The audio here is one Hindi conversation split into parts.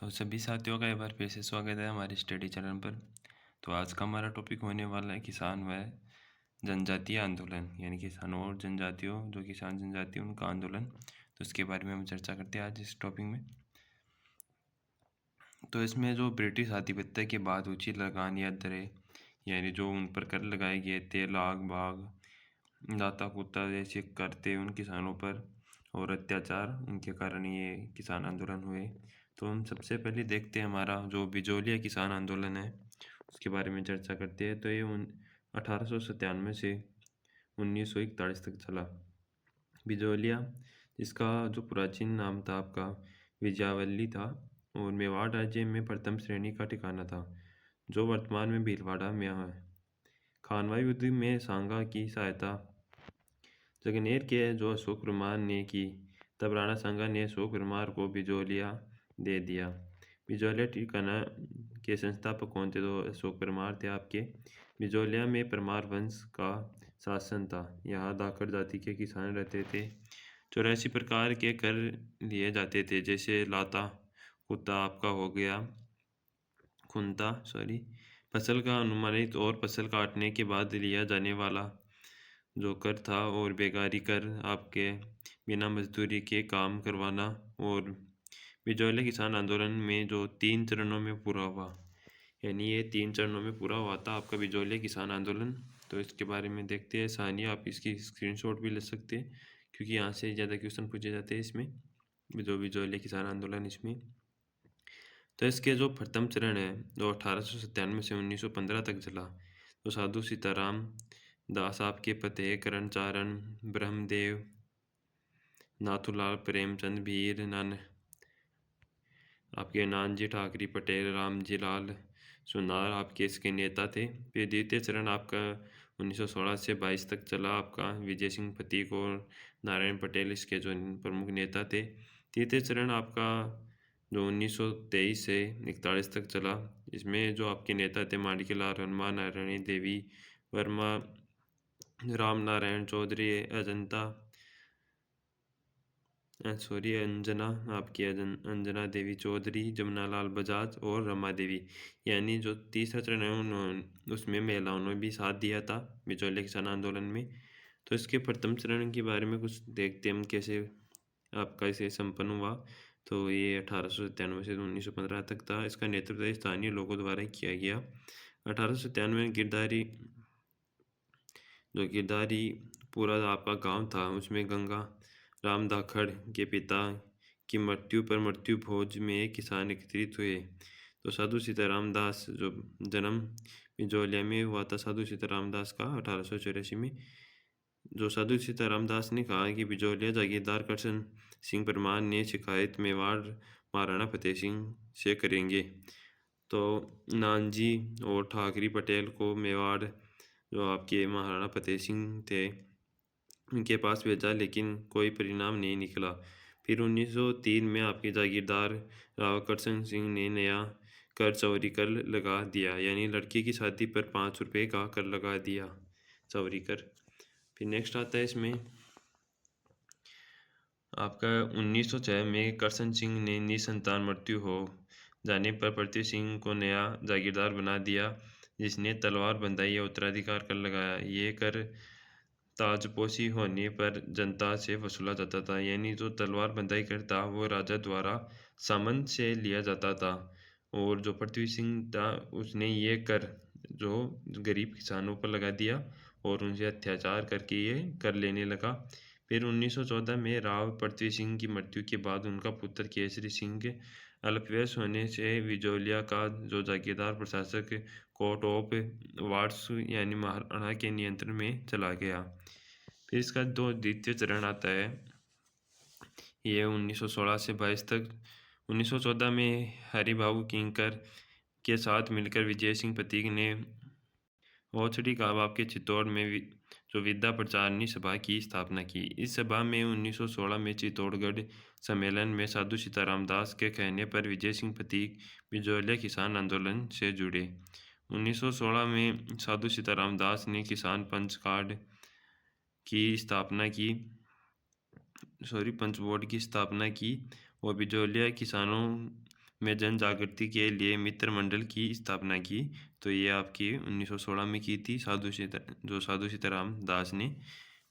तो सभी साथियों का एक बार फिर से स्वागत है हमारे स्टडी चैनल पर। तो आज का हमारा टॉपिक होने वाला है किसान व जनजातीय आंदोलन, यानी किसानों और जनजातियों, जो किसान जनजाति उनका आंदोलन। तो इसके बारे में हम चर्चा करते हैं आज इस टॉपिक में। तो इसमें जो ब्रिटिश आधिपत्य के बाद ऊंची लगान या दरें, यानी जो उन पर कर लगाए गए थे, लाग बाग दाता कुत्ता जैसे कर थे उन किसानों पर, और अत्याचार, उनके कारण ये किसान आंदोलन हुए। तो हम सबसे पहले देखते हैं हमारा जो बिजोलिया किसान आंदोलन है, उसके बारे में चर्चा करते हैं। तो ये 1897 से 1941 तक चला। बिजोलिया, जिसका जो प्राचीन नाम था आपका विजयावल्ली था, और मेवाड़ राज्य में प्रथम श्रेणी का ठिकाना था, जो वर्तमान में भीलवाड़ा में है। खानवा युद्ध में सांगा की सहायता जगनेर के जो अशोक परमार ने की, तब राणा सांगा ने अशोक परमार को बिजोलिया दे दिया। बिजोलिया ठिकाना के संस्थापक कौन थे? तो अशोक परमार थे आपके। बिजोलिया में परमार वंश का शासन था। यहाँ धाकड़ जाति के किसान रहते थे। 84 प्रकार के कर लिए जाते थे, जैसे लाता कुत्ता आपका हो गया, खुंता फसल का अनुमानित और फसल काटने के बाद लिया जाने वाला जो कर था, और बेगारी कर, आपके बिना मजदूरी के काम करवाना। और बिजोलिया किसान आंदोलन में जो 3 चरणों में पूरा हुआ, यानी ये 3 चरणों में पूरा हुआ था आपका बिजोलिया किसान आंदोलन। तो इसके बारे में देखते हैं सानिया, आप इसकी स्क्रीनशॉट भी ले सकते हैं, क्योंकि यहाँ से ज़्यादा क्वेश्चन पूछे जाते हैं इसमें, जो बिजोलिया किसान आंदोलन इसमें। तो इसके जो प्रथम चरण है, जो 1897 से 1915 तक चला। तो साधु सीताराम दास आपके फतेह करण चारण, ब्रह्मदेव, नाथूलाल प्रेमचंद, भीर नन आपके, नानजी ठाकरी पटेल, रामजी लाल सुनार आपके इसके नेता थे। फिर द्वितीय चरण आपका 1916 से 22 तक चला आपका। विजय सिंह पतीक और नारायण पटेल इसके जो प्रमुख नेता थे। तृतीय चरण आपका जो 1923 से 41 तक चला। इसमें जो आपके नेता थे माणिक्यलाल वर्मा, नारायणी देवी वर्मा, राम नारायण चौधरी, अंजना आपकी, अंजना देवी चौधरी, जमुनालाल बजाज और रमा देवी। यानी जो तीसरा चरण है उन्होंने, उसमें महिलाओं ने भी साथ दिया था बिजोलिया किसान आंदोलन में। तो इसके प्रथम चरण के बारे में कुछ देखते हैं हम, कैसे आपका इसे संपन्न हुआ। तो ये 1897 से 1915 तक था। इसका नेतृत्व स्थानीय लोगों द्वारा किया गया। 1897 में गिरधारी पूरा आपका गांव था, उसमें गंगा राम धाकड़ के पिता की मृत्यु पर मृत्यु भोज में एक किसान एकत्रित हुए। तो साधु सीताराम दास जो जन्म बिजोलिया में हुआ था, साधु सीताराम दास का 1884 में। जो साधु सीताराम दास ने कहा कि बिजोलिया जागीरदार करशन सिंह परमार ने शिकायत मेवाड़ महाराणा फतेह सिंह से करेंगे। तो नानजी और ठाकरी पटेल को मेवाड़ जो आपके महाराणा फतेह सिंह थे उनके पास भेजा, लेकिन कोई परिणाम नहीं निकला। फिर 1903 में आपके जागीरदार राव करशन सिंह ने नया कर चौरी कर लगा दिया, यानी लड़की की शादी पर 5 रुपये का कर लगा दिया, चौरी कर। फिर नेक्स्ट आता है इसमें आपका 1906 में करशन सिंह ने निसंतान मृत्यु हो जाने पर पृथ्वी सिंह को नया जागीरदार बना दिया, जिसने तलवार बंधाई या उत्तराधिकार कर लगाया। ये कर ताजपोशी होने पर जनता से वसूला जाता था, यानी जो तलवार बंधाई कर था वो राजा द्वारा सामंत से लिया जाता था। और जो पृथ्वी सिंह था उसने ये कर जो गरीब किसानों पर लगा दिया और उनसे अत्याचार करके ये कर लेने लगा। फिर 1914 में राव पृथ्वी सिंह की मृत्यु के बाद उनका पुत्र केसरी सिंह के अल्पवयस होने से बिजोलिया का जो जागीरदार प्रशासक कोर्ट ऑफ वार्ड्स यानी महाराणा के नियंत्रण में चला गया। फिर इसका जो द्वितीय चरण आता है, ये 1916 से 22 तक। 1914 में हरिबाबू किंकर के साथ मिलकर विजय सिंह पतीक ने ओछड़ी गाँव के चित्तौड़ में जो विद्या प्रचारणी सभा की स्थापना की। इस सभा में 1916 में चित्तौड़गढ़ सम्मेलन में साधु सीताराम दास के कहने पर विजय सिंह पतीक बिजोलिया किसान आंदोलन से जुड़े। 1916 में साधु सीताराम दास ने किसान पंच कार्ड की स्थापना की, पंच बोर्ड की स्थापना की, और बिजोलिया किसानों में जन जागृति के लिए मित्र मंडल की स्थापना की। तो ये आपकी 1916 में की थी साधु सीताराम दास ने।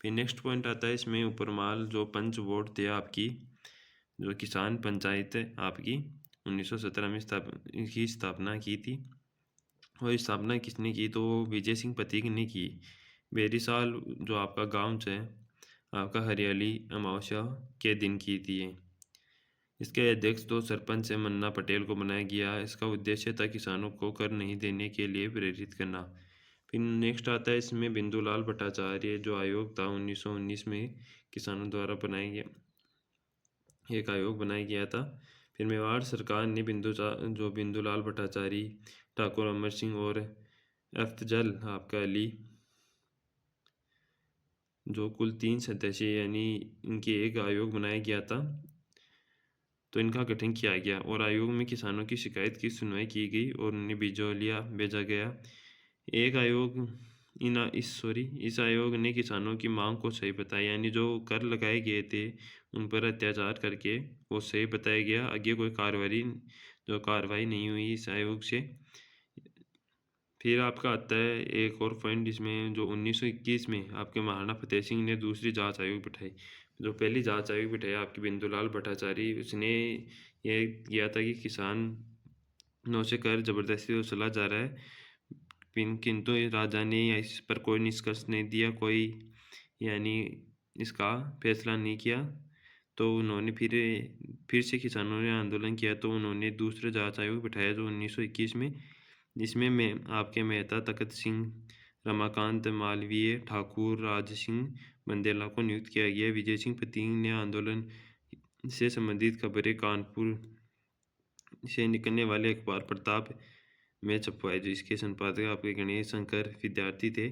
फिर नेक्स्ट पॉइंट आता है इसमें उपरमाल जो पंच बोर्ड थे आपकी, जो किसान पंचायत आपकी 1917 में स्थापना की थी। और स्थापना किसने की, तो विजय सिंह पतीक ने की। बेरीसाल जो आपका गांव है आपका हरियाली अमावस्या के दिन की थी ये। इसके अध्यक्ष तो सरपंच से मन्ना पटेल को बनाया गया। इसका उद्देश्य था किसानों को कर नहीं देने के लिए प्रेरित करना। फिर नेक्स्ट आता है इसमें बिंदुलाल भट्टाचार्य जो आयोग था 1919 में किसानों द्वारा बनाया गया, एक आयोग बनाया गया था। फिर मेवाड़ सरकार ने बिंदुलाल भट्टाचार्य, ठाकुर अमर सिंह और अफजल आपका अली जो कुल 3 सदस्य यानी इनके एक आयोग बनाया गया था, तो इनका गठन किया गया और आयोग में किसानों की शिकायत की सुनवाई की गई और उन्हें बिजौलिया भेजा गया। एक आयोग इस आयोग ने किसानों की मांग को सही बताया, यानी जो कर लगाए गए थे उन पर अत्याचार करके वो सही बताया गया। आगे कोई कार्रवाई नहीं हुई इस आयोग से। फिर आपका आता है एक और पॉइंट इसमें, जो 1921 में आपके महाराणा फतेह सिंह ने दूसरी जांच आयोग बिठाई। जो पहली जांच आयोग बिठाया आपकी बिंदुलाल भट्टाचार्य, उसने ये किया था कि किसानों से कर जबरदस्ती वसूला जा रहा है। किंतु राजा ने इस पर कोई निष्कर्ष नहीं दिया, कोई यानी इसका फैसला नहीं किया। तो उन्होंने फिर से किसानों ने आंदोलन किया, तो उन्होंने दूसरा जांच आयोग बिठाया जो 1921 में, जिसमें आपके मेहता तखत सिंह, रमाकांत मालवीय, ठाकुर राज सिंह बंदेला को नियुक्त किया गया। विजय सिंह पतीक ने आंदोलन से संबंधित खबरें कानपुर से निकलने वाले अखबार प्रताप में छपवाए, जिसके संपादक आपके गणेश शंकर विद्यार्थी थे।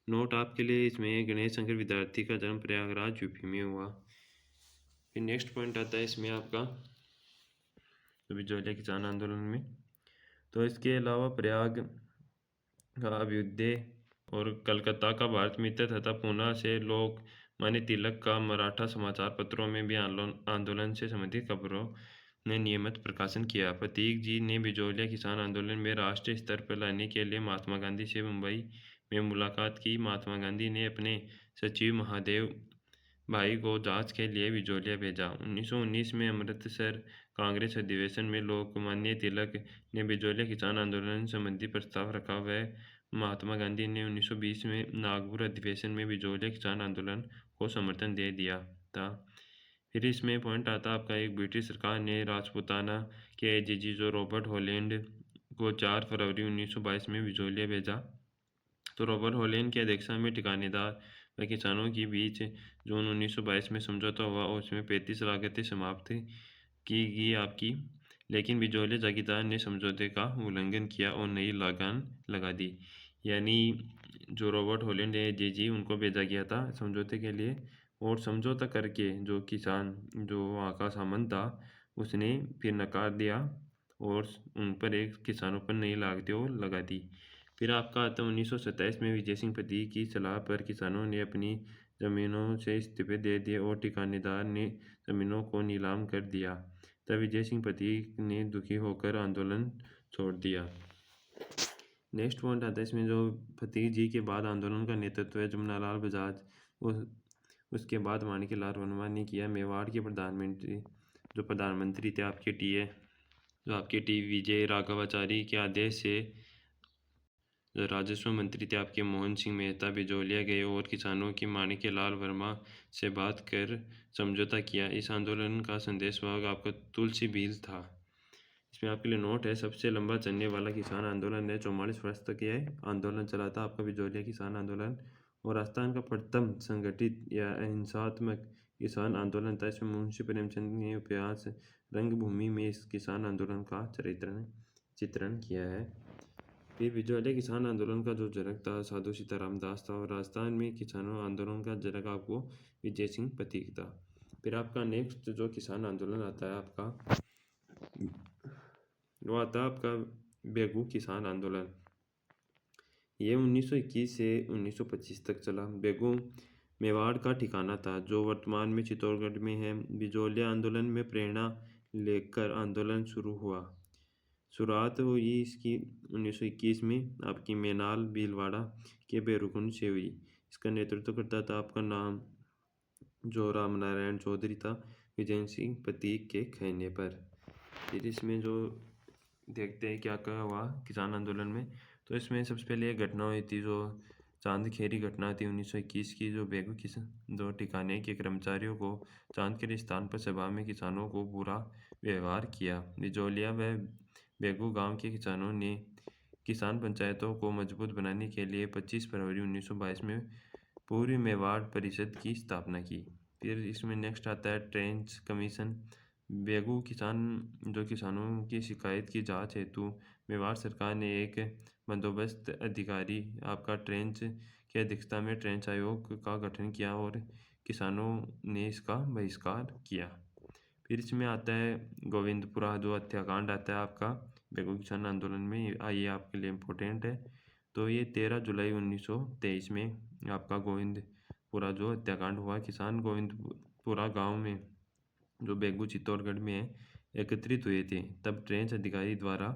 नोट आपके लिए इसमें, गणेश शंकर विद्यार्थी का जन्म प्रयागराज यूपी में हुआ। फिर नेक्स्ट पॉइंट आता है इसमें आपका बिजौलिया किसान आंदोलन में। तो इसके अलावा प्रयाग का अभ्युदय और कलकत्ता का भारत मित्र तथा पूना से लोकमान्य तिलक का मराठा समाचार पत्रों में भी आंदोलन से संबंधित खबरों ने नियमित प्रकाशन किया। प्रतीक जी ने बिजौलिया किसान आंदोलन में राष्ट्रीय स्तर पर लाने के लिए महात्मा गांधी से मुंबई में मुलाकात की। महात्मा गांधी ने अपने सचिव महादेव भाई को जांच के लिए बिजौलिया भेजा। 1919 में अमृतसर कांग्रेस अधिवेशन में लोकमान्य तिलक ने बिजौलिया किसान आंदोलन संबंधी प्रस्ताव रखा। वह महात्मा गांधी ने 1920 में नागपुर अधिवेशन में बिजौलिया किसान आंदोलन को समर्थन दे दिया था। फिर इसमें पॉइंट आता आपका एक, ब्रिटिश सरकार ने राजपूताना के एजीजी जो रॉबर्ट हॉलैंड को 4 फरवरी 1922 में बिजौलिया भेजा। तो रॉबर्ट हॉलैंड की अध्यक्षता में ठिकानेदार व किसानों के बीच जून 1922 में समझौता हुआ और उसमें 35 लागतें समाप्त की गई आपकी, लेकिन बिजौलिया जागीरदार ने समझौते का उल्लंघन किया और नई लगान लगा दी। यानी जो रॉबर्ट हॉलैंड है जी उनको भेजा गया था समझौते के लिए, और समझौता करके जो किसान जो वहाँ का सामंत था उसने फिर नकार दिया और उन पर एक किसानों पर नई लागतें और लगा दी। फिर आपका आता है 1927 में विजय सिंह पतीक की सलाह पर किसानों ने अपनी ज़मीनों से इस्तीफे दे दिए और ठिकानेदार ने ज़मीनों को नीलाम कर दिया। तब विजय सिंह पतीक ने दुखी होकर आंदोलन छोड़ दिया। नेक्स्ट पॉइंट आता है इसमें, जो पतीक जी के बाद आंदोलन का नेतृत्व है जमुनालाल बजाज उसके बाद माणिक्यलाल वर्मा ने किया। मेवाड़ के प्रधानमंत्री थे आपके टी विजय राघवाचारी के आदेश से जो राजस्व मंत्री थे आपके मोहन सिंह मेहता बिजौलिया गए और किसानों की माणिक्यलाल वर्मा से बात कर समझौता किया। इस आंदोलन का संदेशवाहक आपका तुलसी भील था। इसमें आपके लिए नोट है, सबसे लंबा चलने वाला किसान आंदोलन है, 44 वर्ष तक यह आंदोलन चला था आपका बिजौलिया किसान आंदोलन, और राजस्थान का प्रथम संगठित या अहिंसात्मक किसान आंदोलन था। इसमें मुंशी प्रेमचंद ने उपन्यास रंगभूमि में इस किसान आंदोलन का चित्रण किया है। फिर बिजौलिया किसान आंदोलन का जो जनक था साधु सीताराम दास था, और राजस्थान में किसानों आंदोलन का जनक आपको विजय सिंह पतीक था। फिर आपका नेक्स्ट जो किसान आंदोलन आता है आपका, वो आता है आपका बेगू किसान आंदोलन। ये 1921 से 1925 तक चला। बेगू मेवाड़ का ठिकाना था जो वर्तमान में चित्तौड़गढ़ में है। बिजौलिया आंदोलन में प्रेरणा लेकर आंदोलन शुरू हुआ। शुरुआत हुई इसकी 1921 में आपकी मैनाल भीलवाड़ा के भैरवकुंड से हुई। इसका नेतृत्व करता था आपका नाम जो रामनारायण चौधरी था, विजय सिंह प्रतीक के कहने पर। फिर इसमें जो देखते हैं क्या क्या हुआ किसान आंदोलन में। तो इसमें सबसे पहले एक घटना हुई थी जो चांदखेड़ी घटना थी 1921 की, जो बेगू किसान जो ठिकाने के कर्मचारियों को चांदखेड़ी स्थान पर सभा में किसानों को बुरा व्यवहार किया। बिजौलिया व बेगू गांव के किसानों ने किसान पंचायतों को मजबूत बनाने के लिए 25 फरवरी 1922 में पूर्वी मेवाड़ परिषद की स्थापना की। फिर इसमें नेक्स्ट आता है ट्रेंच कमीशन। बेगू किसान जो किसानों की शिकायत की जांच हेतु मेवाड़ सरकार ने एक बंदोबस्त अधिकारी आपका ट्रेंच की अध्यक्षता में ट्रेंच आयोग का गठन किया और किसानों ने इसका बहिष्कार किया। फिर इसमें आता है गोविंदपुरा जो हत्याकांड आता है आपका बेगू किसान आंदोलन में, ये आपके लिए इम्पोर्टेंट है। तो ये 13 जुलाई 1923 में आपका गोविंदपुरा जो हत्याकांड हुआ। किसान गोविंदपुरा गांव में जो बेगू चित्तौड़गढ़ में है एकत्रित हुए थे, तब ट्रेंच अधिकारी द्वारा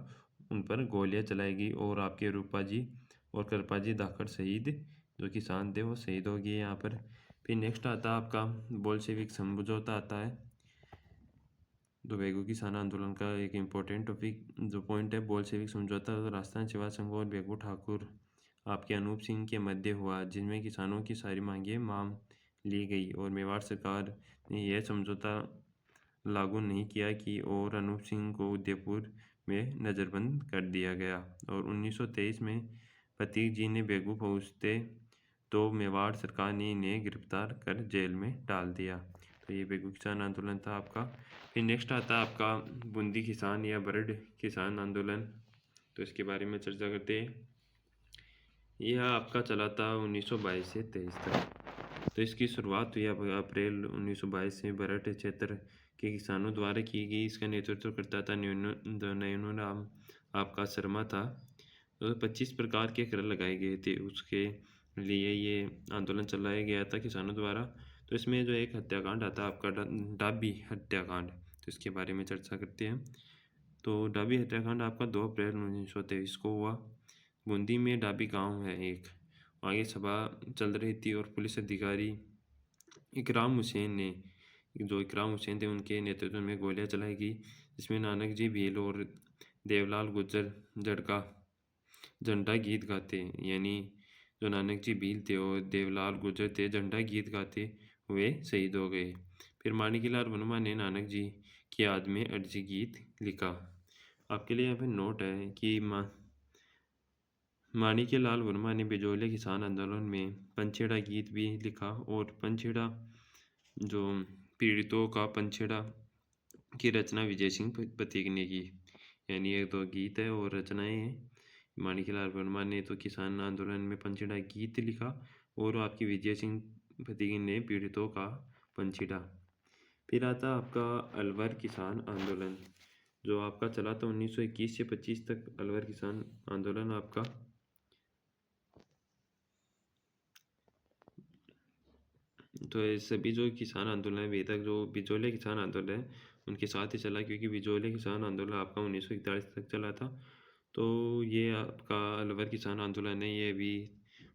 उन पर गोलियां चलाई गई और आपके रूपा जी और कृपा जी धाकड़ शहीद जो किसान थे वो शहीद हो गए यहाँ पर। फिर नेक्स्ट आता है आपका बोल्शेविक समझौता आता है। तो बेगू किसान आंदोलन का एक इम्पोर्टेंट टॉपिक जो पॉइंट है बोल्शेविक समझौता, तो राजस्थान सेवा संघ और बेगू ठाकुर आपके अनूप सिंह के मध्य हुआ, जिनमें किसानों की सारी मांगें मान ली गई और मेवाड़ सरकार ने यह समझौता लागू नहीं किया कि और अनूप सिंह को उदयपुर में नज़रबंद कर दिया गया। और 1923 में प्रतीक जी ने बेगू पहुंचते तो मेवाड़ सरकार ने इन्हें गिरफ्तार कर जेल में डाल दिया। तो ये बेगू किसान आंदोलन था आपका। फिर नेक्स्ट आता है आपका बूंदी किसान या बरड किसान आंदोलन। तो इसके बारे में चर्चा करते हैं। यह आपका चला था 1922 से 23 तक। तो इसकी शुरुआत हुई अप्रैल 1922 से बरट क्षेत्र के किसानों द्वारा की गई। इसका नेतृत्व करता था नयनोराम आपका शर्मा था। तो 25 प्रकार के कर लगाए गए थे, उसके लिए ये आंदोलन चलाया गया था किसानों द्वारा। तो इसमें जो एक हत्याकांड आता है आपका डाबी हत्याकांड, तो इसके बारे में चर्चा करते हैं। तो डाबी हत्याकांड आपका 2 अप्रैल 1923 को हुआ। बूंदी में डाबी गांव है एक, आगे सभा चल रही थी और पुलिस अधिकारी इकराम हुसैन ने जो इकराम हुसैन थे उनके नेतृत्व में गोलियां चलाई गई, जिसमें नानक जी भील और देवलाल गुज्जर झड़का झंडा गीत गाते, यानी जो नानक जी भील थे और देवलाल गुज्जर थे झंडा गीत गाते हुए शहीद हो गए। फिर माणिकलाल वर्मा ने नानक जी की याद में अर्जी गीत लिखा। आपके लिए यहाँ पे नोट है कि माणिक्यलाल वर्मा ने बिजौलिया किसान आंदोलन में पंछेड़ा गीत भी लिखा और पंछेड़ा जो पीड़ितों का पंछेड़ा की रचना विजय सिंह प्रतीक ने की। यानी ये तो गीत है और रचनाएं हैं। माणिक्यलाल वर्मा ने तो किसान आंदोलन में पंछेड़ा गीत लिखा और आपकी विजय सिंह प्रतीक ने पीड़ितों का पंछेड़ा। फिर आता आपका अलवर किसान आंदोलन, जो आपका चला था 1921 से 25 तक। अलवर किसान आंदोलन आपका तो ये सभी जो किसान आंदोलन है अभी तक जो बिजौलिया किसान आंदोलन है उनके साथ ही चला, क्योंकि बिजौलिया किसान आंदोलन आपका 1941 तक चला था। तो ये आपका अलवर किसान आंदोलन है, ये भी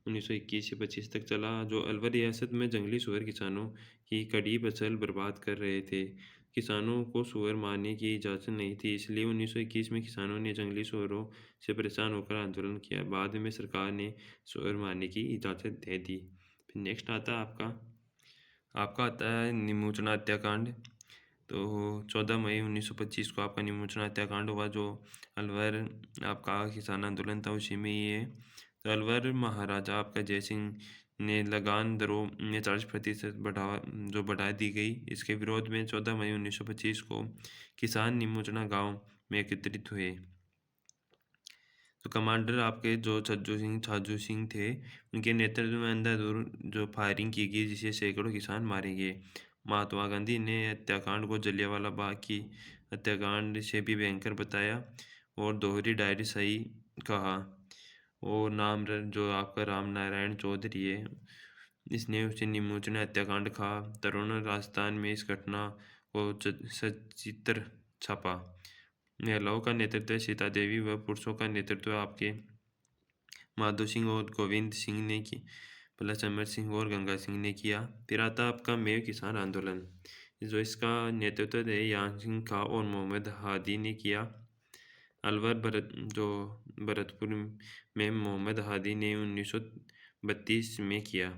1921 से 25 तक चला। जो अलवर रियासत में जंगली सुअर किसानों की कड़ी फसल बर्बाद कर रहे थे। किसानों को सुअर मारने की इजाज़त नहीं थी, इसलिए 1921 में किसानों ने जंगली सुअरों से परेशान होकर आंदोलन किया। बाद में सरकार ने सुअर मारने की इजाज़त दे दी। फिर नेक्स्ट आता है आपका आता है निमोचना हत्याकांड। तो 14 मई 1925 को आपका निमोचना हत्याकांड हुआ, जो अलवर आपका किसान आंदोलन था उसी में ही है। तो अलवर महाराजा आपका जयसिंह ने लगान दरों में 40% बढ़ा दी गई। इसके विरोध में 14 मई 1925 को किसान निमोचना गांव में एकत्रित हुए। तो कमांडर आपके जो छाजू सिंह थे, उनके नेतृत्व में अंधाधुंध जो फायरिंग की गई, जिससे सैकड़ों किसान मारे गए। महात्मा गांधी ने हत्याकांड को जलियांवाला बाग की हत्याकांड से भी भयंकर बताया और दोहरी डायरी सही कहा। और जो आपका राम नारायण चौधरी है, इसने उसे निमोचना हत्याकांड कहा। तरुण राजस्थान में इस घटना को सचित्र छापा। महिलाओं का नेतृत्व सीता देवी व पुरुषों का नेतृत्व आपके माधो सिंह और गोविंद सिंह ने की, प्लस अमर सिंह और गंगा सिंह ने किया। फिर आता है आपका मेव किसान आंदोलन, जो इसका नेतृत्व है यान सिंह खा और मोहम्मद हादी ने किया। अलवर भरतपुर में मोहम्मद हादी ने 1932 में किया।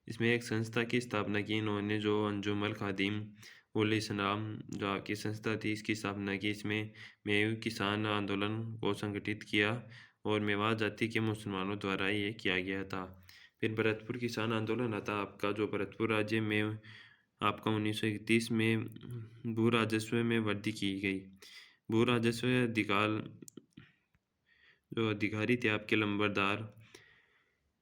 इसमें एक संस्था की स्थापना की इन्होंने, जो अंजुमन खादिम उल इस्लाम जो आपकी संस्था थी, इसकी स्थापना की। इसमें मेव किसान आंदोलन को संगठित किया और मेवात जाति के मुसलमानों द्वारा ये किया गया था। फिर भरतपुर किसान आंदोलन आता आपका, जो भरतपुर राज्य में आपका 1931 में भू राजस्व में वृद्धि की गई। भू राजस्व जो अधिकारी थे आपके लंबरदार,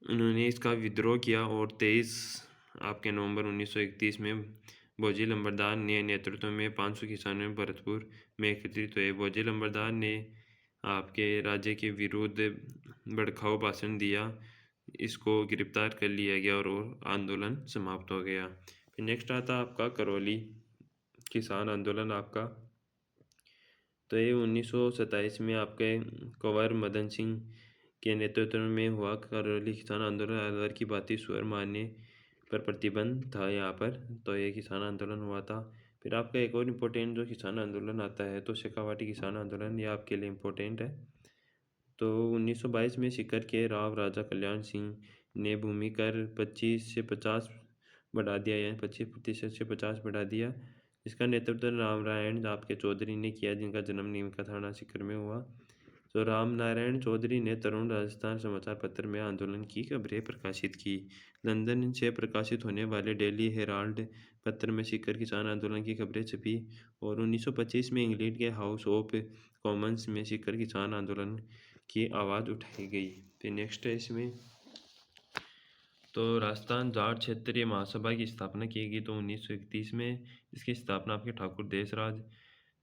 उन्होंने इसका विद्रोह किया और 23 आपके नवंबर 1931 में भोजी लंबरदार ने नेतृत्व में 500 किसानों में भरतपुर में एकत्रित हुए। भोजी लंबरदार ने आपके राज्य के विरुद्ध भड़काऊ भाषण दिया, इसको गिरफ्तार कर लिया गया और आंदोलन समाप्त हो गया। फिर नेक्स्ट आता आपका करौली किसान आंदोलन आपका, तो ये 1927 में आपके कंवर मदन सिंह के नेतृत्व में हुआ। करौली किसान आंदोलन अलवर की बाती स्वर मारने पर प्रतिबंध था यहाँ पर, तो ये किसान आंदोलन हुआ था। फिर आपका एक और इम्पोर्टेंट जो किसान आंदोलन आता है, तो शेखावाटी किसान आंदोलन, ये आपके लिए इम्पोर्टेंट है। तो 1922 में सीकर के राव राजा कल्याण सिंह ने भूमि कर 25 से 50 बढ़ा दिया, यानी 25% से 50 बढ़ा दिया। इसका नेतृत्व राम नारायण आपके चौधरी ने किया, जिनका जन्म नीम का थाना सीकर में हुआ। तो राम नारायण चौधरी ने तरुण राजस्थान समाचार पत्र में आंदोलन की खबरें प्रकाशित की। लंदन से प्रकाशित होने वाले डेली हेराल्ड पत्र में सीकर किसान आंदोलन की खबरें छपी और 1925 में इंग्लैंड के हाउस ऑफ कॉमन्स में सीकर किसान आंदोलन की आवाज़ उठाई गई। फिर नेक्स्ट है इसमें, तो राजस्थान जाट क्षेत्रीय महासभा की स्थापना की गई। तो 1931 में इसकी स्थापना आपके ठाकुर देशराज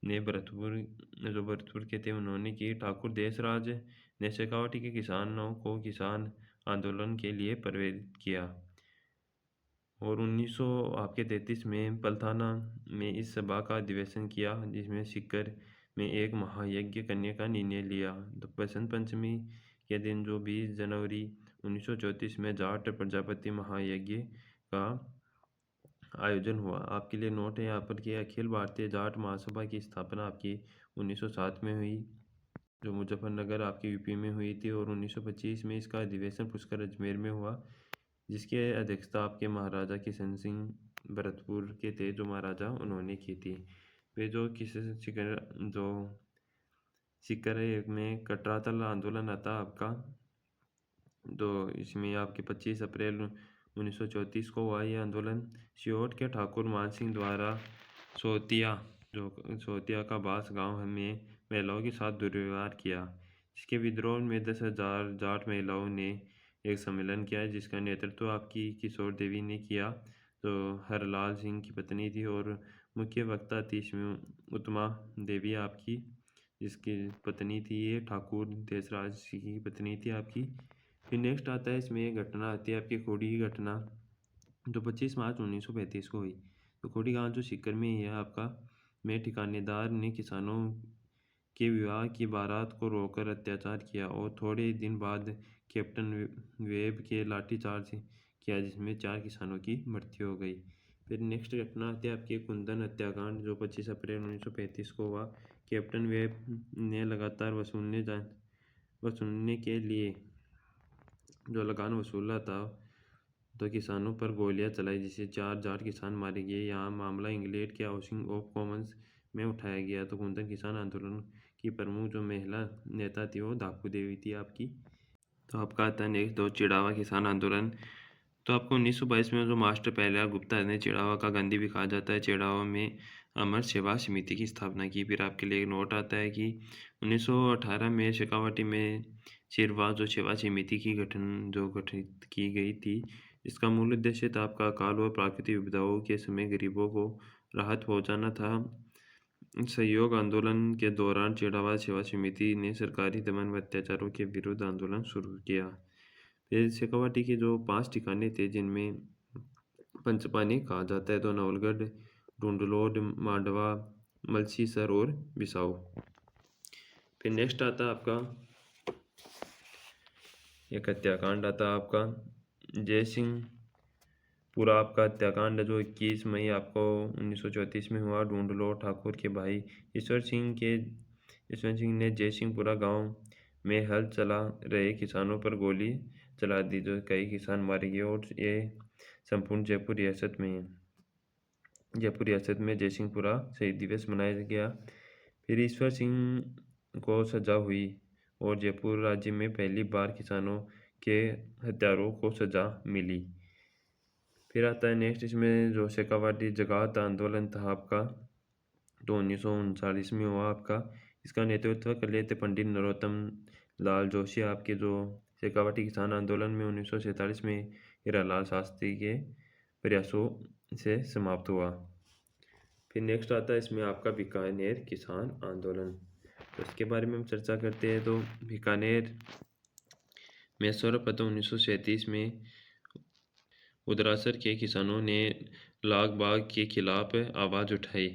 ने भरतपुर के थे, उन्होंने की। ठाकुर देशराज ने शेखावाटी के किसानों को किसान आंदोलन के लिए प्रेरित किया और 1933 में पलथाना में इस सभा का अधिवेशन किया, जिसमें सीकर में एक महायज्ञ करने का निर्णय लिया। तो बसंत पंचमी के दिन जो 20 जनवरी 1934 में जाट प्रजापति महायज्ञ का आयोजन हुआ। आपके लिए नोट है यहाँ पर कि अखिल भारतीय जाट महासभा की स्थापना आपकी 1907 में हुई, जो मुजफ्फरनगर आपकी यूपी में हुई थी, और 1925 में इसका अधिवेशन पुष्कर अजमेर में हुआ, जिसकी अध्यक्षता आपके महाराजा किशन सिंह भरतपुर के थे, जो महाराजा उन्होंने की थी। वे जो सीकर में कटरातल आंदोलन आता आपका, तो इसमें आपके 25 अप्रैल 1934 को हुआ ये आंदोलन। सियोट के ठाकुर मान सिंह द्वारा सोतिया का बास गांव में महिलाओं के साथ दुर्व्यवहार किया। इसके विद्रोह में 10,000 जाट महिलाओं ने एक सम्मेलन किया, जिसका नेतृत्व आपकी किशोर देवी ने किया, जो हरलाल सिंह की पत्नी थी, और मुख्य वक्ता थी इसमें उत्तमा देवी आपकी, जिसकी पत्नी थी ये ठाकुर देशराज सिंह की पत्नी थी आपकी। फिर नेक्स्ट आता है इसमें एक घटना आती है आपकी खोड़ी की घटना, जो 25 मार्च 1935 को हुई। तो खोड़ी गांव जो सीकर में ही है आपका, में ठिकानेदार ने किसानों के विवाह की बारात को रोककर अत्याचार किया और थोड़े दिन बाद कैप्टन वेब के लाठीचार्ज किया, जिसमें 4 किसानों की मृत्यु हो गई। फिर नेक्स्ट घटना आती है आपके कुंदन हत्याकांड, जो 25 अप्रैल 1935 को हुआ। कैप्टन वेब ने लगातार वसूलने के लिए जो लगान वसूला था, तो किसानों पर गोलियां चलाई, जिससे 4 जाट किसान मारे गए। यहाँ मामला इंग्लैंड के हाउसिंग ऑफ कॉमन्स में उठाया गया। तो कुंदन किसान आंदोलन की प्रमुख जो महिला नेता थी, वो दाकू देवी थी आपकी। तो आपका आता है नेक्स्ट, दो चिड़ावा किसान आंदोलन। तो आपको 1922 में जो मास्टर पहला गुप्ता ने चिड़ावा का गांधी भी कहा जाता है, चिड़ावा में अमर सेवा समिति की स्थापना की। फिर आपके लिए एक नोट आता है कि 1918 में शेखावाटी में सिरवा जो सेवा समिति की गठित की गई थी। इसका मूल उद्देश्य था आपका अकाल व प्राकृतिक विपदाओं के समय गरीबों को राहत पहुंचाना था। सहयोग आंदोलन के दौरान चिड़ावा सेवा समिति ने सरकारी दमन व अत्याचारों के विरुद्ध आंदोलन शुरू किया। फिर शेखावाटी के जो 5 ठिकाने थे, जिनमें पंचपानी कहा जाता है, तो नवलगढ़, ढूंढलोड, मांडवा, मलसीसर और बिसाऊ। फिर नेक्स्ट आता है आपका एक हत्याकांड आता है आपका जय सिंह पूरा आपका हत्याकांड जो 21 मई आपको 1934 में हुआ। ढूंढ लो ठाकुर के भाई ईश्वर सिंह ने जयसिंहपुरा गांव में हल चला रहे किसानों पर गोली चला दी, जो कई किसान मारे गए और ये संपूर्ण जयपुर रियासत में जयसिंहपुरा शहीद दिवस मनाया गया। फिर ईश्वर सिंह को सजा हुई और जयपुर राज्य में पहली बार किसानों के हत्यारों को सजा मिली। फिर आता है नेक्स्ट, इसमें जो शेखावाटी जगात आंदोलन था आपका तो 1939 में हुआ आपका। इसका नेतृत्व कर लिए थे पंडित नरोत्तम लाल जोशी आपके, जो शेखावाटी किसान आंदोलन में 1947 में हीरालाल शास्त्री के प्रयासों से समाप्त हुआ। फिर नेक्स्ट आता है इसमें आपका बीकानेर किसान आंदोलन, तो इसके बारे में हम चर्चा करते हैं। तो बीकानेर में सर्वप्रथम 1937 में उदरासर के किसानों ने लाग बाग के खिलाफ आवाज़ उठाई।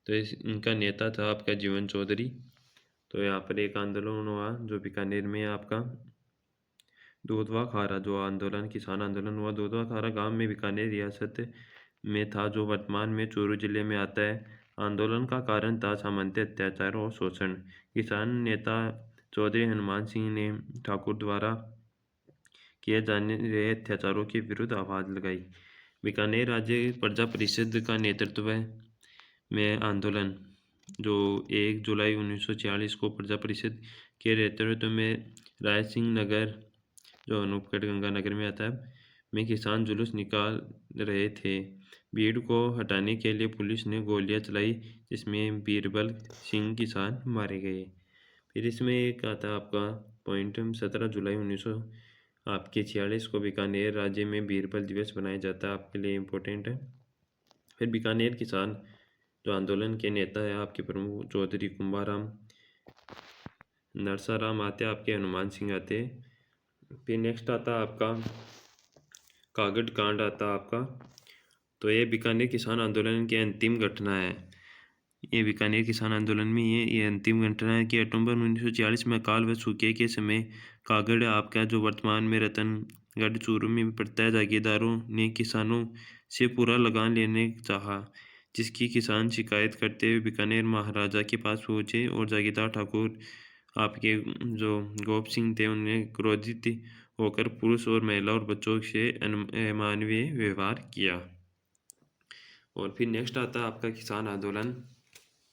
तो इनका नेता था आपका जीवन चौधरी। तो यहाँ पर एक आंदोलन हुआ जो बीकानेर में आपका दूधवा खारा जो आंदोलन किसान आंदोलन हुआ दूधवा खारा गांव में बीकानेर रियासत में था, जो वर्तमान में चूरू जिले में आता है। आंदोलन का कारण था सामंती अत्याचार और शोषण। किसान नेता चौधरी हनुमान सिंह ने ठाकुर द्वारा किए जाने रहे अत्याचारों के विरुद्ध आवाज़ लगाई। बीकानेर राज्य प्रजा परिषद का नेतृत्व में आंदोलन जो 1 जुलाई 1946 को प्रजा परिषद के नेतृत्व में राय सिंह नगर जो अनूपगढ़ गंगानगर में आता है में किसान जुलूस निकाल रहे थे। भीड़ को हटाने के लिए पुलिस ने गोलियां चलाई, जिसमें बीरबल सिंह किसान मारे गए। फिर इसमें एक आता आपका पॉइंट 17 जुलाई 1946 को बीकानेर राज्य में बीरबल दिवस मनाया जाता है, आपके लिए इम्पोर्टेंट है। फिर बीकानेर किसान जो आंदोलन के नेता है आपके प्रमुख चौधरी कुंभाराम नरसाराम आते, आपके हनुमान सिंह आते। फिर नेक्स्ट आता आपका कागड़ कांड आता आपका, तो ये बीकानेर किसान आंदोलन की अंतिम घटना है। ये बीकानेर किसान आंदोलन में ये अंतिम घटना है कि अक्टूबर 1946 में अकाल व सूखे के समय कागड़ आपका जो वर्तमान में रतनगढ़ चूरू में पड़ता है, जागीरदारों ने किसानों से पूरा लगान लेने चाहा, जिसकी किसान शिकायत करते हुए बीकानेर महाराजा के पास पहुंचे और जागीरदार ठाकुर आपके जो गोप सिंह थे उन्हें क्रोधित होकर पुरुष और महिला और बच्चों से अमानवीय व्यवहार किया। और फिर नेक्स्ट आता है आपका किसान आंदोलन,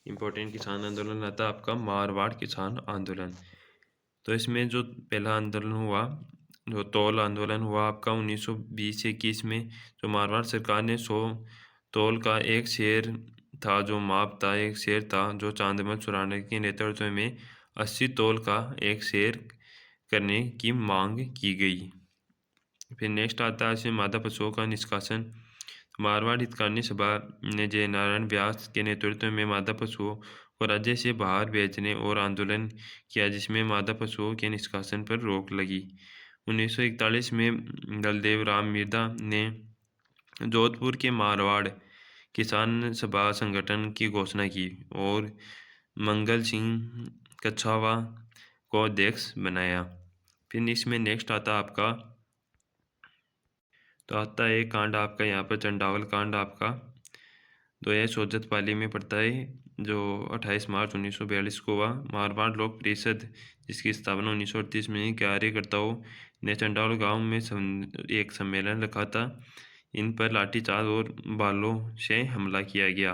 इम्पोर्टेंट किसान आंदोलन आता है आपका मारवाड़ किसान आंदोलन। तो इसमें जो पहला आंदोलन हुआ जो तौल आंदोलन हुआ आपका 1920-21 में, जो मारवाड़ सरकार ने 100 तौल का एक शेर था जो माप था, एक शेर था जो चांदमल चुराने के नेतृत्व में 80 तौल का एक शेर करने की मांग की गई। फिर नेक्स्ट आता है इसमें मादा पशुओं का निष्कासन। मारवाड़ हितकारिणी सभा ने जयनारायण व्यास के नेतृत्व में मादा पशुओं को राज्य से बाहर भेजने और आंदोलन किया, जिसमें मादा पशुओं के निष्कासन पर रोक लगी। 1941 में दलदेव राम मिर्धा ने जोधपुर के मारवाड़ किसान सभा संगठन की घोषणा की और मंगल सिंह कछावा को अध्यक्ष बनाया। फिर इसमें नेक्स्ट आता आपका तो आता है एक कांड आपका यहाँ पर चंडावल कांड आपका, तो यह सोजत पाली में पड़ता है, जो 28 मार्च 1942 को हुआ। मारवाड़ लोक परिषद जिसकी स्थापना 1938 में कार्यकर्ताओं ने चंडावल गांव में एक सम्मेलन रखा था। इन पर लाठीचार्ज और बालों से हमला किया गया।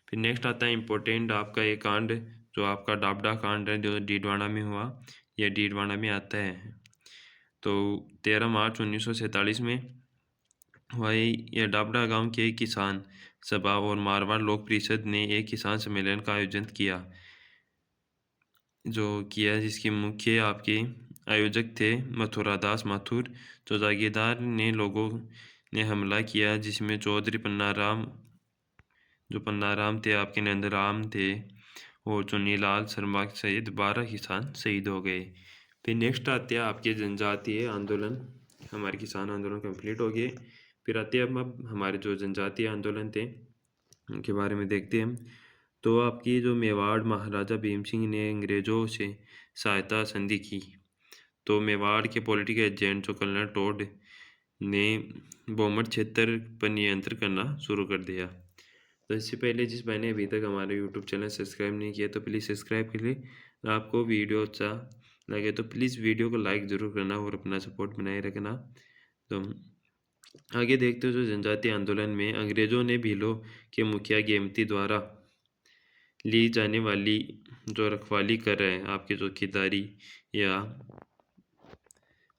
फिर नेक्स्ट आता है इम्पोर्टेंट आपका एक कांड जो आपका डाबडा कांड है, जो डीडवाना में हुआ। यह डीडवाना में आता है। तो 13 मार्च 1947 में वही यह डाबडा गांव के किसान सभा और मारवाड़ लोक परिषद ने एक किसान सम्मेलन का आयोजन किया जिसके मुख्य आपके आयोजक थे मथुरादास माथुर। तो जागीरदार ने लोगों ने हमला किया, जिसमें चौधरी पन्नाराम थे, आपके नंदराम थे और चुन्नीलाल शर्मा सहित 12 किसान शहीद हो गए। फिर नेक्स्ट आते हैं आपके जनजातीय आंदोलन। हमारे किसान आंदोलन कंप्लीट हो गए। फिर आते हैं अब हमारे जो जनजातीय आंदोलन थे उनके बारे में देखते हैं हम। तो आपकी जो मेवाड़ महाराजा भीम सिंह ने अंग्रेज़ों से सहायता संधि की। तो मेवाड़ के पॉलिटिकल एजेंट जो कर्नल टोड ने बोमट क्षेत्र पर नियंत्रण करना शुरू कर दिया। तो इससे पहले जिस भाई ने अभी तक हमारा यूट्यूब चैनल सब्सक्राइब नहीं किया तो प्लीज़ सब्सक्राइब कर ले। आपको वीडियो अच्छा लगे तो प्लीज़ वीडियो को लाइक ज़रूर करना और अपना सपोर्ट बनाए रखना। तो आगे देखते हो जो जनजातीय आंदोलन में अंग्रेज़ों ने भीलों के मुखिया गेमती द्वारा ली जाने वाली जो रखवाली कर रहे हैं, आपकी चौकीदारी या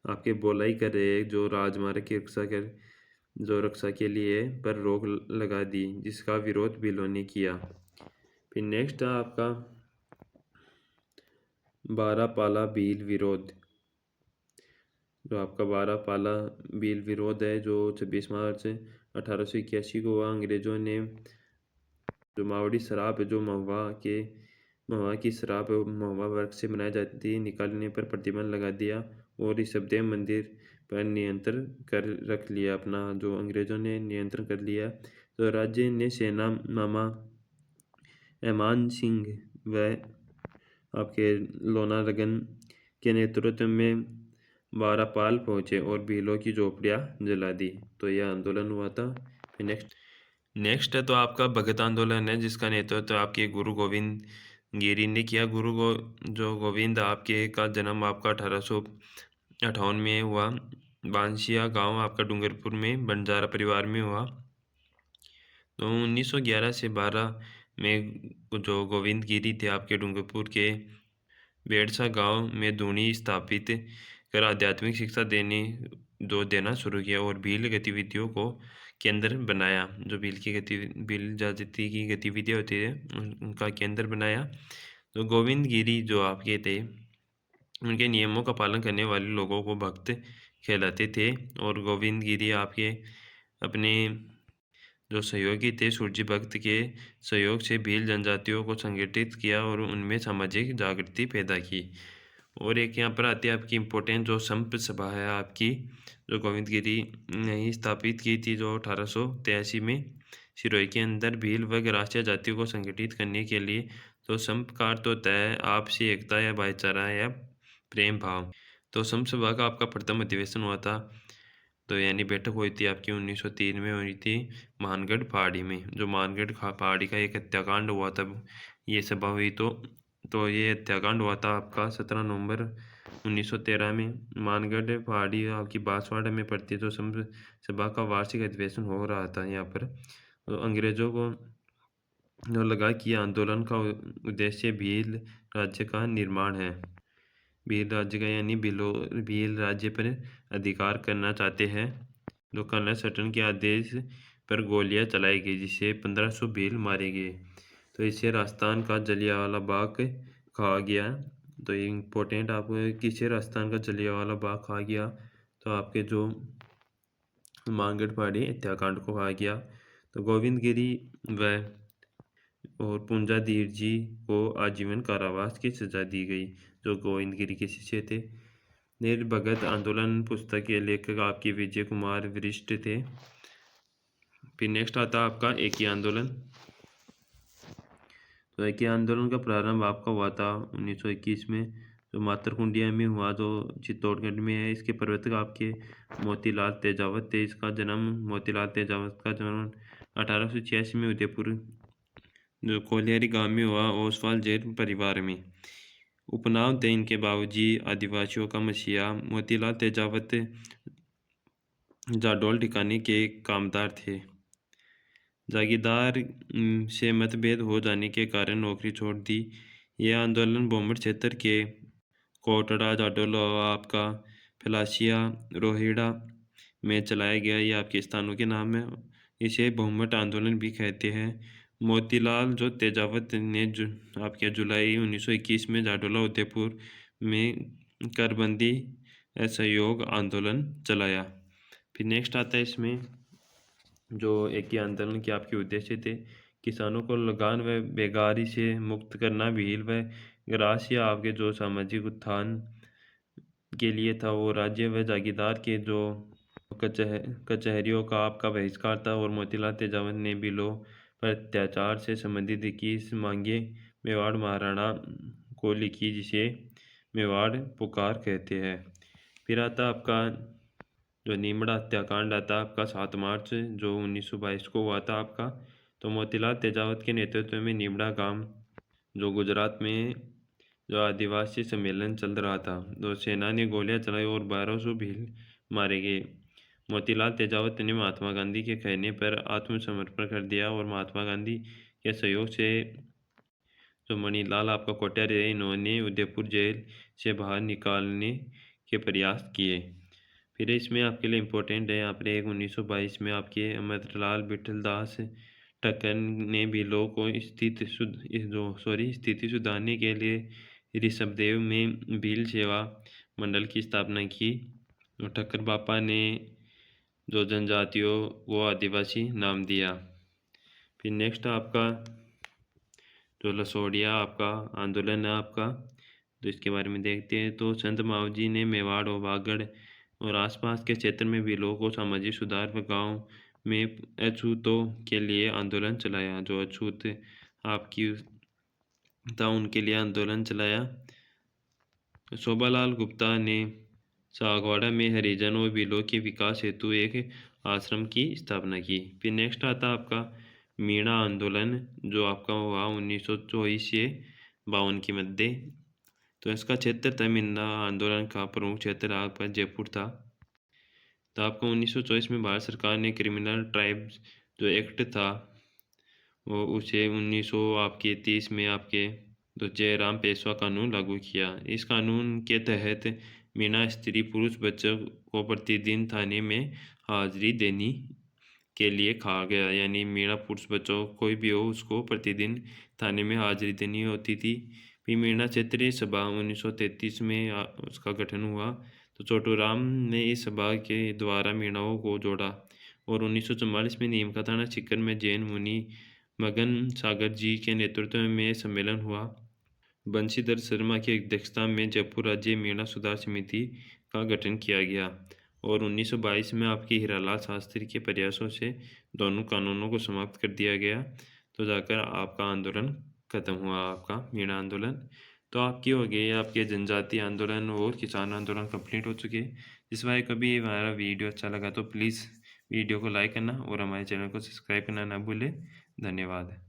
आपके बोलाई कर रहे हैं, जो राजमार्ग की रक्षा के लिए पर रोक लगा दी, जिसका विरोध भीलों ने किया। फिर नेक्स्ट है आपका बारापाला भील विरोध। जो आपका बारापाला भील विरोध है जो 26 मार्च 1881 को हुआ। अंग्रेज़ों ने जो मावड़ी शराब जो महुआ की शराब महुआ वर्ग से बनाई जाती निकालने पर प्रतिबंध लगा दिया और ऋषभदेव मंदिर पर नियंत्रण कर रख लिया। अपना जो अंग्रेज़ों ने नियंत्रण कर लिया। तो राज्य ने सेना मामा एमान सिंह व आपके लोनारगन के नेतृत्व में बारापाल पहुंचे और भीलों की झोपड़ियां जला दी। तो यह आंदोलन हुआ था। फिर नेक्स्ट है तो आपका भगत आंदोलन है, जिसका नेतृत्व आपके गुरु गोविंद गिरी ने किया। जो गोविंद आपके का जन्म आपका 1858 में हुआ। बांसिया गांव आपका डूंगरपुर में बंजारा परिवार में हुआ। तो 1911 से 12 में जो गोविंद गिरी थे आपके डूंगरपुर के बेड़सा गांव में धूनी स्थापित कर आध्यात्मिक शिक्षा देना शुरू किया और भील गतिविधियों को केंद्र बनाया। जो भील जाति की गतिविधियाँ होती है उनका केंद्र बनाया। तो गोविंद गिरी जो आपके थे उनके नियमों का पालन करने वाले लोगों को भक्त कहलाते थे। और गोविंद गिरी आपके अपने जो सहयोगी थे सूर्य भक्त के सहयोग से भील जनजातियों को संगठित किया और उनमें सामाजिक जागृति पैदा की। और एक यहाँ पर आती है आपकी इम्पोर्टेंट जो संप सभा है आपकी, जो गोविंद गिरी ने ही स्थापित की थी, जो 1883 में सिरोही के अंदर भील व राष्ट्रीय जातियों को संगठित करने के लिए। तो संप का अर्थ होता है आपसी एकता या भाईचारा या प्रेम भाव। तो संप सभा का आपका प्रथम अधिवेशन हुआ था, तो यानी बैठक हुई थी आपकी 1903 में हुई थी मानगढ़ पहाड़ी में। जो मानगढ़ पहाड़ी का एक हत्याकांड हुआ था, ये सभा हुई। तो ये हत्याकांड हुआ था आपका 17 नवंबर 1913 में। मानगढ़ पहाड़ी आपकी बांसवाड़ा में पड़ती है। तो सभा का वार्षिक अधिवेशन हो रहा था यहाँ पर। तो अंग्रेजों को जो लगा कि आंदोलन का उद्देश्य भील राज्य का निर्माण है। भील राज्य का यानी भील राज्य पर अधिकार करना चाहते हैं। जो कर्नल सटन के आदेश पर गोलियां चलाई गई, जिससे 1500 भील मारे गए। तो इससे राजस्थान का जलियांवाला बाग खा गया। तो ये इम्पोर्टेंट आपको किससे राजस्थान का जलियांवाला बाग खा गया, तो आपके जो मानगढ़ पहाड़ी हत्याकांड को खा गया। तो गोविंद गिरी व और पुंजाधीर जी को आजीवन कारावास की सजा दी गई, जो गोविंद गिरी के शिष्य थे। निर्भगत आंदोलन पुस्तक के लेखक आपके विजय कुमार वरिष्ठ थे। फिर नेक्स्ट आता आपका एकी आंदोलन। तो एकी आंदोलन का प्रारंभ आपका हुआ था 1921 में, जो मातरकुंडिया में हुआ, जो चित्तौड़गढ़ में है। इसके प्रवर्तक आपके मोतीलाल तेजावत थे। मोतीलाल तेजावत का जन्म 1886 में उदयपुर जो कोलियारी गांव में हुआ, ओसवाल जैन परिवार में। उपनाम थे इनके बाबूजी आदिवासियों का मसीहा। मोतीलाल तेजावत जाडौल ठिकाने के कामदार थे। जागीरदार से मतभेद हो जाने के कारण नौकरी छोड़ दी। यह आंदोलन बोमट क्षेत्र के कोटड़ा, जाडौल और आपका फलासिया, रोहिड़ा में चलाया गया। ये आपके स्थानों के नाम है। इसे बोमट आंदोलन भी कहते हैं। मोतीलाल जो तेजावत ने आपके जुलाई 1921 में जाडौला उदयपुर में करबंदी असहयोग आंदोलन चलाया। फिर नेक्स्ट आता है इसमें जो एकी आंदोलन के आपके उद्देश्य थे। किसानों को लगान व बेगारी से मुक्त करना, भील व ग्रास या आपके जो सामाजिक उत्थान के लिए था। वो राज्य व जागीरदार के जो कचहरियों का आपका बहिष्कार था। और मोतीलाल तेजावत ने भीलों पर अत्याचार से संबंधित 21 मांगें मेवाड़ महाराणा को लिखी, जिसे मेवाड़ पुकार कहते हैं। फिर आता आपका जो नीमड़ा हत्याकांड आता आपका 7 मार्च जो 1922 को हुआ था आपका। तो मोतीलाल तेजावत के नेतृत्व में नीमड़ा गांव जो गुजरात में जो आदिवासी सम्मेलन चल रहा था, तो सेना ने गोलियां चलाई और 1200 भील मारे गए। मोतीलाल तेजावत ने महात्मा गांधी के कहने पर आत्मसमर्पण कर दिया और महात्मा गांधी के सहयोग से जो मणिलाल आपका कोट्यार है, इन्होंने उदयपुर जेल से बाहर निकालने के प्रयास किए। फिर इसमें आपके लिए इम्पोर्टेंट है यहाँ पर एक 1922 में आपके अमरलाल बिठलदास ठक्कर ने भीलों को स्थिति सुधारने के लिए ऋषभदेव में भील सेवा मंडल की स्थापना की। और ठक्कर बापा ने जो जनजातियों को आदिवासी नाम दिया। फिर नेक्स्ट आपका जो लसोड़िया आपका आंदोलन है आपका, तो इसके बारे में देखते हैं। तो संत मावजी ने मेवाड़ और वागड़ और आसपास के क्षेत्र में भी लोगों को सामाजिक सुधार व गांव में अछूतों के लिए आंदोलन चलाया। जो अछूत आपकी था उनके लिए आंदोलन चलाया। शोभालाल गुप्ता ने सागवाड़ा में हरिजन और भीलों के विकास हेतु एक आश्रम की स्थापना की। फिर नेक्स्ट आता आपका मीणा आंदोलन, जो आपका हुआ 1924 से 52 के मध्य। तो इसका क्षेत्र था, मीणा आंदोलन का प्रमुख क्षेत्र आपका जयपुर था। तो आपका 1924 में भारत सरकार ने क्रिमिनल ट्राइब्स जो एक्ट था वो उसे 1930 में आपके तो जयराम पेशवा कानून लागू किया। इस कानून के तहत मीणा स्त्री पुरुष बच्चों को प्रतिदिन थाने में हाजिरी देनी के लिए कहा गया। यानी मीणा पुरुष बच्चों कोई भी हो उसको प्रतिदिन थाने में हाजिरी देनी होती थी। फिर मीणा क्षेत्रीय सभा 1933 में उसका गठन हुआ। तो छोटूराम ने इस सभा के द्वारा मीणाओं को जोड़ा और 1944 में नीम का थाना चिक्कर में जैन मुनि मगन सागर जी के नेतृत्व में सम्मेलन हुआ। बंशीधर शर्मा की अध्यक्षता में जयपुर राज्य मीणा सुधार समिति का गठन किया गया और 1922 में आपकी हीरालाल शास्त्री के प्रयासों से दोनों कानूनों को समाप्त कर दिया गया। तो जाकर आपका आंदोलन खत्म हुआ, आपका मीणा आंदोलन। तो आपकी हो गई आपके जनजातीय आंदोलन और किसान आंदोलन कंप्लीट हो चुके। इस बार कभी हमारा वीडियो अच्छा लगा तो प्लीज़ वीडियो को लाइक करना और हमारे चैनल को सब्सक्राइब करना ना भूलें। धन्यवाद।